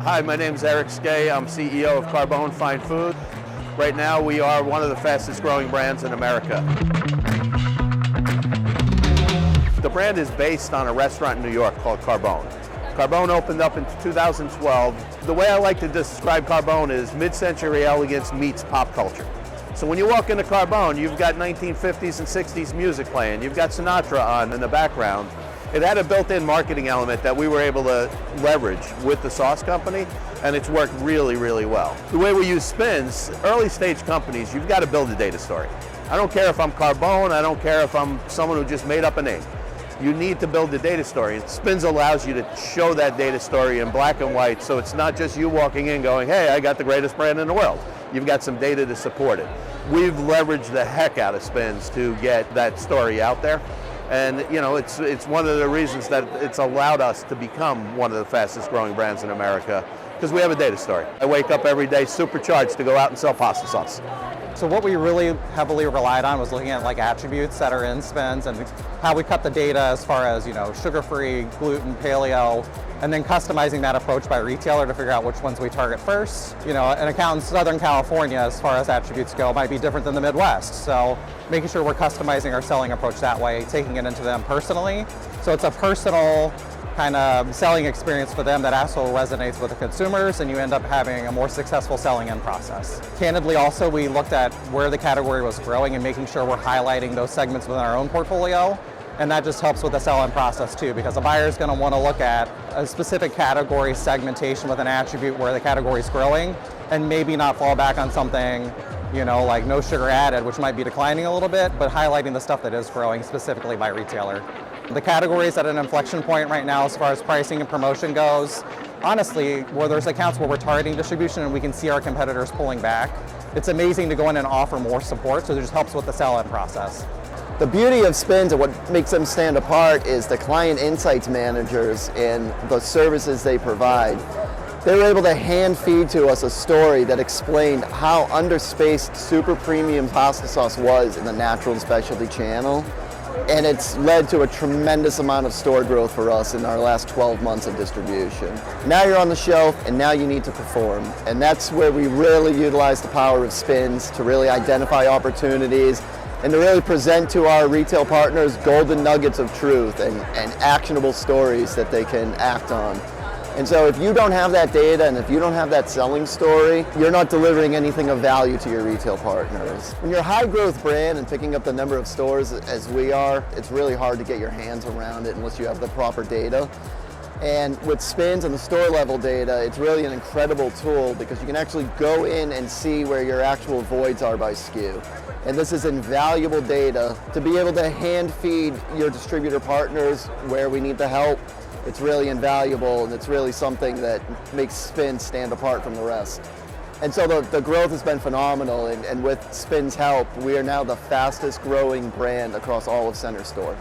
Hi, my name is Eric Skay. I'm CEO of Carbone Fine Food. Right now we are one of the fastest growing brands in America. The brand is based on a restaurant in New York called Carbone. Carbone opened up in 2012. The way I like to describe Carbone is mid-century elegance meets pop culture. So when you walk into Carbone, you've got 1950s and 60s music playing. You've got Sinatra on in the background. It had a built-in marketing element that we were able to leverage with the sauce company, and it's worked really, really well. The way we use spins, early stage companies, you've got to build a data story. I don't care if I'm Carbone, I don't care if I'm someone who just made up a name. You need to build the data story. Spins allows you to show that data story in black and white, so it's not just you walking in going, hey, I got the greatest brand in the world. You've got some data to support it. We've leveraged the heck out of Spins to get that story out there. And you know, it's one of the reasons that it's allowed us to become one of the fastest growing brands in America, because we have a data story. I wake up every day supercharged to go out and sell pasta sauce. So what we really heavily relied on was looking at like attributes that are in Spins and how we cut the data as far as, you know, sugar-free, gluten, paleo, and then customizing that approach by retailer to figure out which ones we target first. You know, an account in Southern California, as far as attributes go, might be different than the Midwest. So making sure we're customizing our selling approach that way, taking it into them personally. So it's a personal kind of selling experience for them that also resonates with the consumers, and you end up having a more successful selling end process. Candidly, also, we looked at where the category was growing and making sure we're highlighting those segments within our own portfolio. And that just helps with the sell-in process too, because a buyer is going to want to look at a specific category segmentation with an attribute where the category is growing, and maybe not fall back on something, you know, like no sugar added, which might be declining a little bit, but highlighting the stuff that is growing specifically by retailer. The category is at an inflection point right now as far as pricing and promotion goes. Honestly, where there's accounts where we're targeting distribution and we can see our competitors pulling back, it's amazing to go in and offer more support, so it just helps with the sell-in process. The beauty of Spins and what makes them stand apart is the client insights managers and the services they provide. They were able to hand feed to us a story that explained how underspaced super premium pasta sauce was in the natural and specialty channel. And it's led to a tremendous amount of store growth for us in our last 12 months of distribution. Now you're on the shelf, and now you need to perform. And that's where we really utilize the power of Spins to really identify opportunities and to really present to our retail partners golden nuggets of truth and actionable stories that they can act on. And so if you don't have that data and if you don't have that selling story, you're not delivering anything of value to your retail partners. When you're a high growth brand and picking up the number of stores as we are, it's really hard to get your hands around it unless you have the proper data. And with Spins and the store level data, it's really an incredible tool because you can actually go in and see where your actual voids are by SKU. And this is invaluable data to be able to hand feed your distributor partners where we need the help. It's really invaluable, and it's really something that makes Spins stand apart from the rest. And so the growth has been phenomenal, and with Spins' help, we are now the fastest growing brand across all of Center Store.